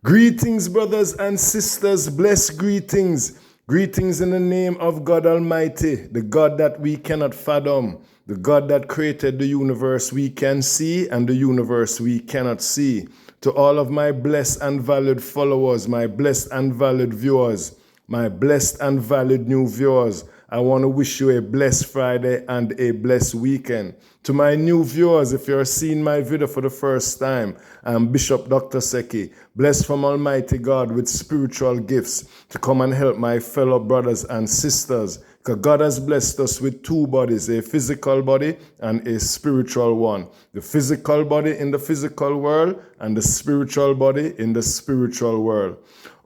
Greetings, brothers and sisters. Blessed greetings. Greetings in the name of God Almighty, the God that we cannot fathom, the God that created the universe we can see and the universe we cannot see. To all of my blessed and valued followers, my blessed and valued viewers, my blessed and valued new viewers, I want to wish you a blessed Friday and a blessed weekend. To my new viewers, if you're seeing my video for the first time, I'm Bishop Dr. Seki, blessed from Almighty God with spiritual gifts to come and help my fellow brothers and sisters. Because God has blessed us with two bodies, a physical body and a spiritual one. The physical body in the physical world and the spiritual body in the spiritual world.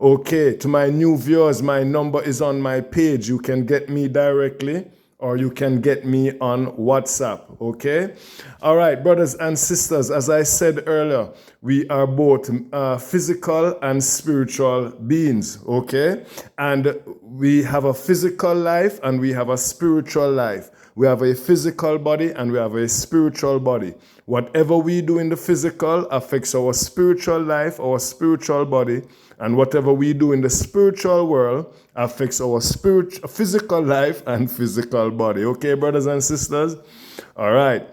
Okay, to my new viewers, my number is on my page. You can get me directly or you can get me on WhatsApp, okay? All right, brothers and sisters, as I said earlier, we are both physical and spiritual beings, okay? And we have a physical life and we have a spiritual life. We have a physical body and we have a spiritual body. Whatever we do in the physical affects our spiritual life, our spiritual body, and whatever we do in the spiritual world affects our physical life and physical body. Okay, brothers and sisters? All right.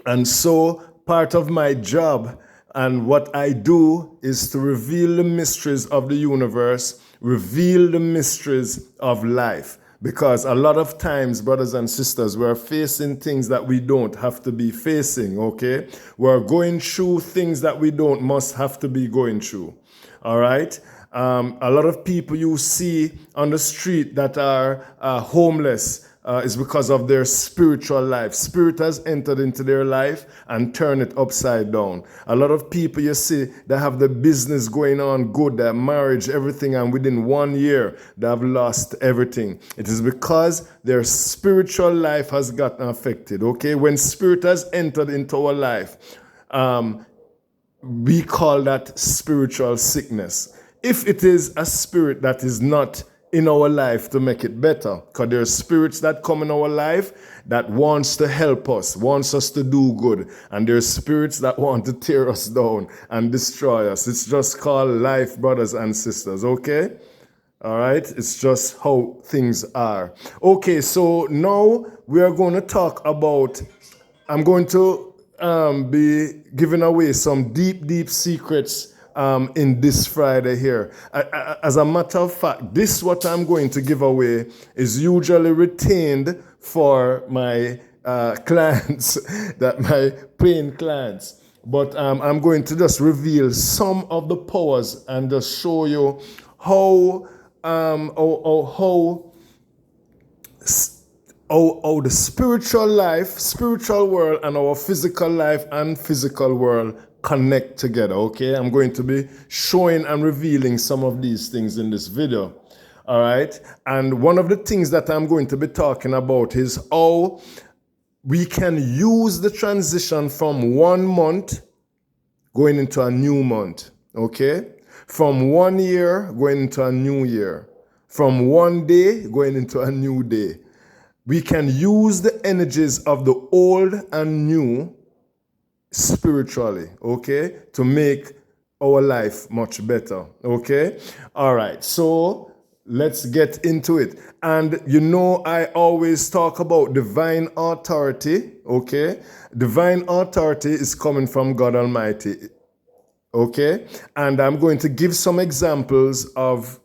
And so part of my job and what I do is to reveal the mysteries of the universe, reveal the mysteries of life. Because a lot of times, brothers and sisters, we're facing things that we don't have to be facing, okay? We're going through things that we don't must have to be going through, all right? A lot of people you see on the street that are homeless is because of their spiritual life. Spirit has entered into their life and turned it upside down. A lot of people you see that have the business going on good, their marriage, everything, and within 1 year they have lost everything. It is because their spiritual life has gotten affected, okay? When spirit has entered into our life, we call that spiritual sickness. If it is a spirit that is not in our life to make it better, because there are spirits that come in our life that wants to help us, wants us to do good, and there are spirits that want to tear us down and destroy us. It's just called life, brothers and sisters, okay? All right, it's just how things are. Okay, so now we are going to talk about, I'm going to be giving away some deep secrets in this Friday here. As a matter of fact, this what I'm going to give away is usually retained for my clients, that my paying clients. But I'm going to just reveal some of the powers and just show you how the spiritual life, spiritual world, and our physical life and physical world connect together, okay? I'm going to be showing and revealing some of these things in this video, all right? And one of the things that I'm going to be talking about is how we can use the transition from 1 month going into a new month, okay? From 1 year going into a new year. From 1 day going into a new day. We can use the energies of the old and new spiritually, okay, to make our life much better, okay? All right, so let's get into it. And you know, I always talk about divine authority, okay? Divine authority is coming from God Almighty, okay? And I'm going to give some examples of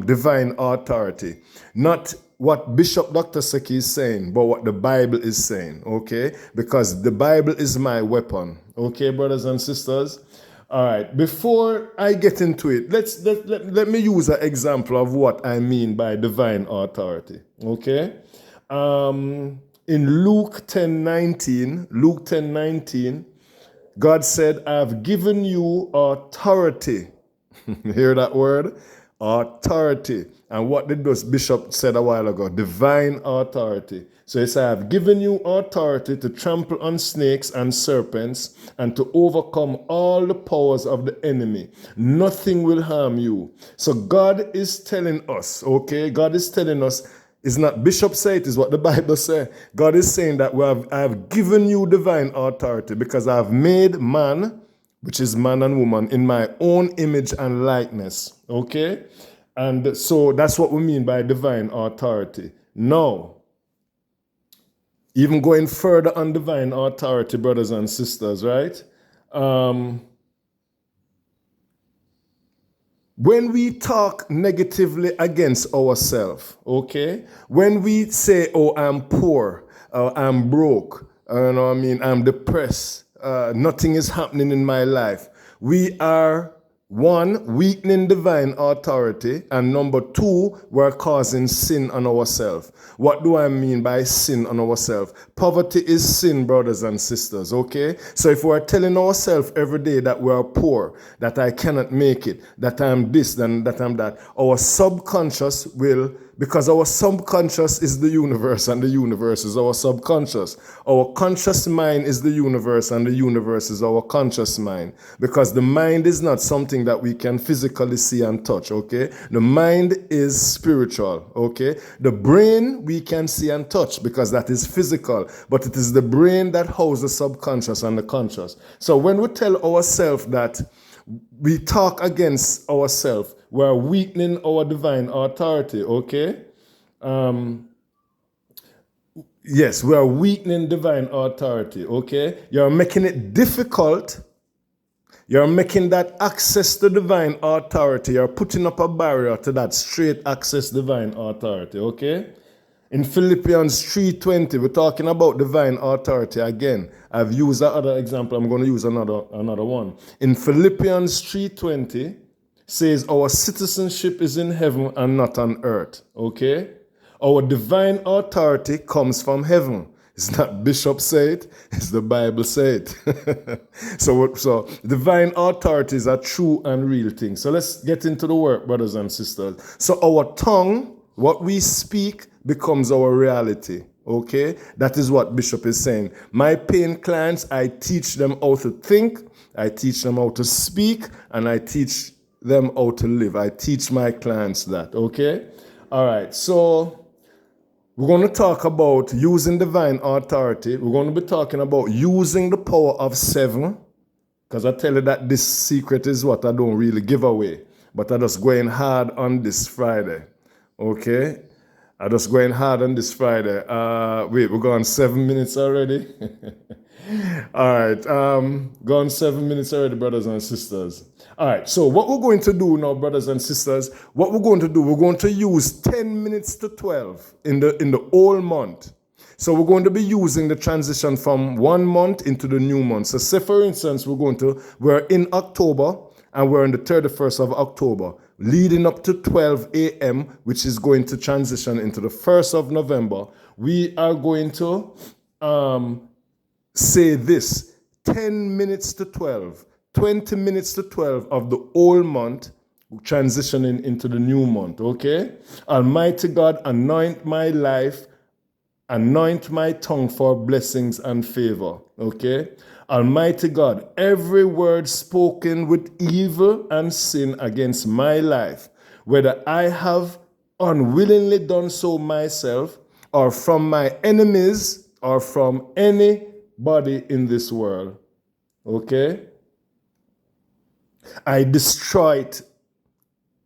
divine authority. Not what Bishop Dr. Seki is saying, but what the Bible is saying, okay? Because the Bible is my weapon, okay, brothers and sisters? All right, before I get into it, let me use an example of what I mean by divine authority, okay? In Luke 10:19, God said, I've given you authority. Hear that word? Authority. And what did this bishop said a while ago? Divine authority. So he said, I've given you authority to trample on snakes and serpents and to overcome all the powers of the enemy. Nothing will harm you. So God is telling us, okay? God is telling us, it's not Bishop say it, is what the Bible says. God is saying that I have given you divine authority because I've made man which is man and woman, in my own image and likeness. Okay? And so that's what we mean by divine authority. Now, even going further on divine authority, brothers and sisters, right? When we talk negatively against ourselves, okay? When we say, oh, I'm poor, I'm broke, you know what I mean, I'm depressed, nothing is happening in my life, we are, one, weakening divine authority, and number two, we're causing sin on ourselves. What do I mean by sin on ourselves? Poverty is sin, brothers and sisters, okay? So if we're telling ourselves every day that we're poor, that I cannot make it, that I'm this, that I'm that, our subconscious will, because our subconscious is the universe and the universe is our subconscious. Our conscious mind is the universe and the universe is our conscious mind. Because the mind is not something that we can physically see and touch, okay? The mind is spiritual, okay? The brain we can see and touch because that is physical, but it is the brain that houses the subconscious and the conscious. So when we tell ourselves that we talk against ourselves, we're weakening our divine authority, okay? Yes, we are weakening divine authority, okay? You're making it difficult. You're making that access to divine authority. You're putting up a barrier to that straight access divine authority, okay? In Philippians 3:20, we're talking about divine authority again. I've used that other example. I'm going to use another one. In Philippians 3:20, says our citizenship is in heaven and not on earth, okay? Our divine authority comes from heaven. It's not Bishop say it, it's the Bible say it. So divine authority is a true and real thing. So let's get into the work, brothers and sisters. So our tongue, what we speak, becomes our reality, okay? That is what Bishop is saying. My paying clients, I teach them how to think, I teach them how to speak, and I teach them how to live. I teach my clients that, okay? All right, so we're going to talk about using divine authority. We're going to be talking about using the power of 7, because I tell you that this secret is what I don't really give away, but I'm just going hard on this Friday, okay? I'm just going hard on this Friday. Wait, we're going 7 minutes already? All right, gone 7 minutes already, brothers and sisters. All right, so what we're going to do now, brothers and sisters, what we're going to do, we're going to use 10 minutes to 12 in the whole month. So we're going to be using the transition from 1 month into the new month. So say, for instance, we're in October, and we're on the 31st of October, leading up to 12 a.m., which is going to transition into the 1st of November. We are going to say this, 10 minutes to 12, 20 minutes to 12 of the whole month, transitioning into the new month, okay? Almighty God, anoint my life, anoint my tongue for blessings and favor, okay? Almighty God, every word spoken with evil and sin against my life, whether I have unwillingly done so myself, or from my enemies, or from anybody in this world, okay? I destroy it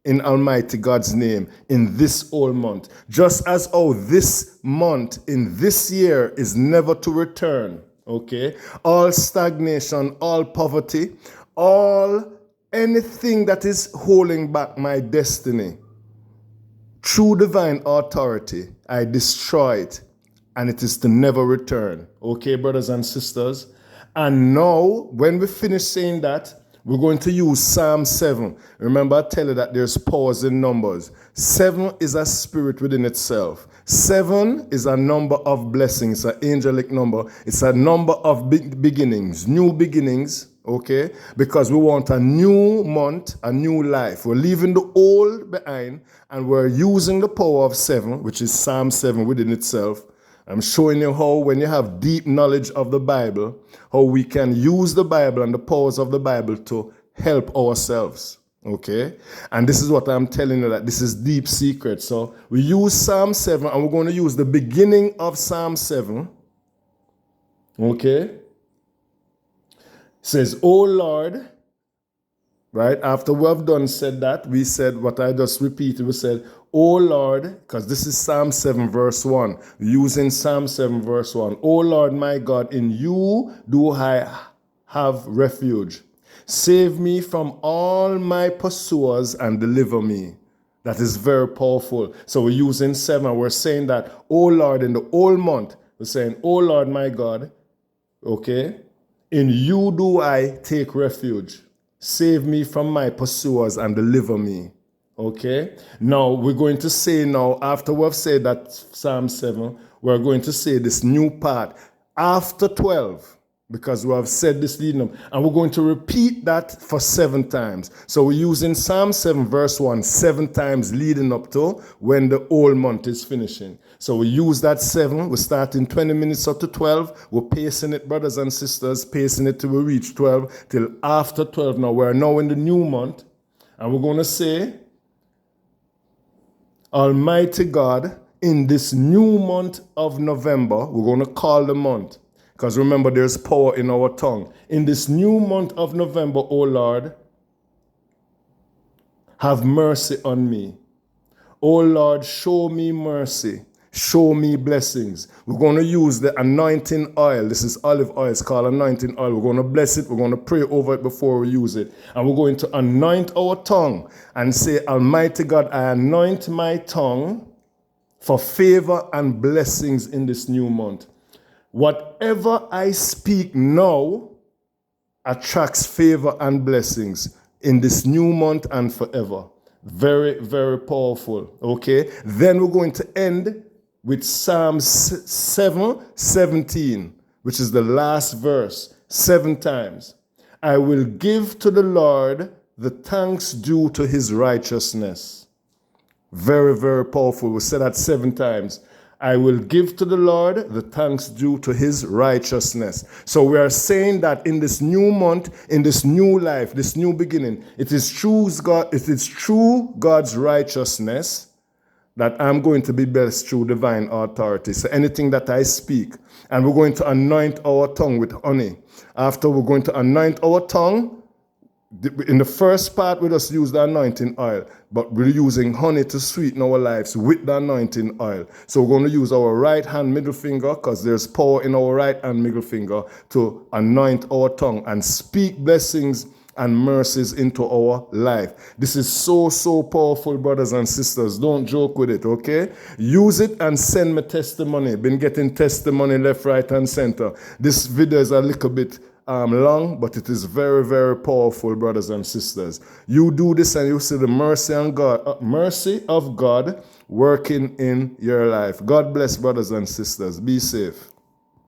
in Almighty God's name in this whole month. Just as this month in this year is never to return, okay? All stagnation, all poverty, anything that is holding back my destiny, through divine authority, I destroy it, and it is to never return. Okay, brothers and sisters? And now, when we finish saying that, we're going to use Psalm 7. Remember, I tell you that there's powers in numbers. 7 is a spirit within itself. 7 is a number of blessings, an angelic number. It's a number of beginnings, new beginnings, okay? Because we want a new month, a new life. We're leaving the old behind, and we're using the power of 7, which is Psalm 7 within itself. I'm showing you how, when you have deep knowledge of the Bible, how we can use the Bible and the powers of the Bible to help ourselves, okay? And this is what I'm telling you, that this is deep secret. So we use Psalm 7, and we're going to use the beginning of Psalm 7, okay? says, "O Lord," right? After we have done said that, we said what I just repeated. We said, "O Lord," because this is Psalm 7 verse 1. Using Psalm 7 verse 1. "O Lord my God, in you do I have refuge. Save me from all my pursuers and deliver me." That is very powerful. So we're using 7. We're saying that, "O Lord," in the whole month, we're saying, "O Lord my God," okay, "in you do I take refuge. Save me from my pursuers and deliver me." Okay? Now, we're going to say now, after we've said that Psalm 7, we're going to say this new part after 12, because we have said this leading up. And we're going to repeat that for 7 times. So we're using Psalm 7 verse 1 7 times leading up to when the whole month is finishing. So we use that 7. We start in 20 minutes up to 12. We're pacing it, brothers and sisters, pacing it till we reach 12, till after 12. Now we're now in the new month. And we're going to say, "Almighty God, in this new month of November," we're going to call the month, because remember, there's power in our tongue. "In this new month of November, O Lord, have mercy on me. O Lord, show me mercy. Show me blessings." We're going to use the anointing oil. This is olive oil. It's called anointing oil. We're going to bless it. We're going to pray over it before we use it. And we're going to anoint our tongue and say, "Almighty God, I anoint my tongue for favor and blessings in this new month. Whatever I speak now attracts favor and blessings in this new month and forever." Very, very powerful. Okay? Then we're going to end with Psalm 7:17, which is the last verse, 7 times. "I will give to the Lord the thanks due to his righteousness." Very, very powerful. We said that 7 times. "I will give to the Lord the thanks due to his righteousness." So we are saying that in this new month, in this new life, this new beginning, it is through God's righteousness that I'm going to be blessed through divine authority. So anything that I speak, and we're going to anoint our tongue with honey. After, we're going to anoint our tongue. In the first part, we just use the anointing oil, but we're using honey to sweeten our lives with the anointing oil. So we're going to use our right hand middle finger, because there's power in our right hand middle finger, to anoint our tongue and speak blessings and mercies into our life. This is so, so powerful, brothers and sisters. Don't joke with it, okay? Use it and send me testimony. Been getting testimony left, right, and center. This video is a little bit long, but it is very, very powerful, brothers and sisters. You do this and you see the mercy of God working in your life. God bless, brothers and sisters. Be safe.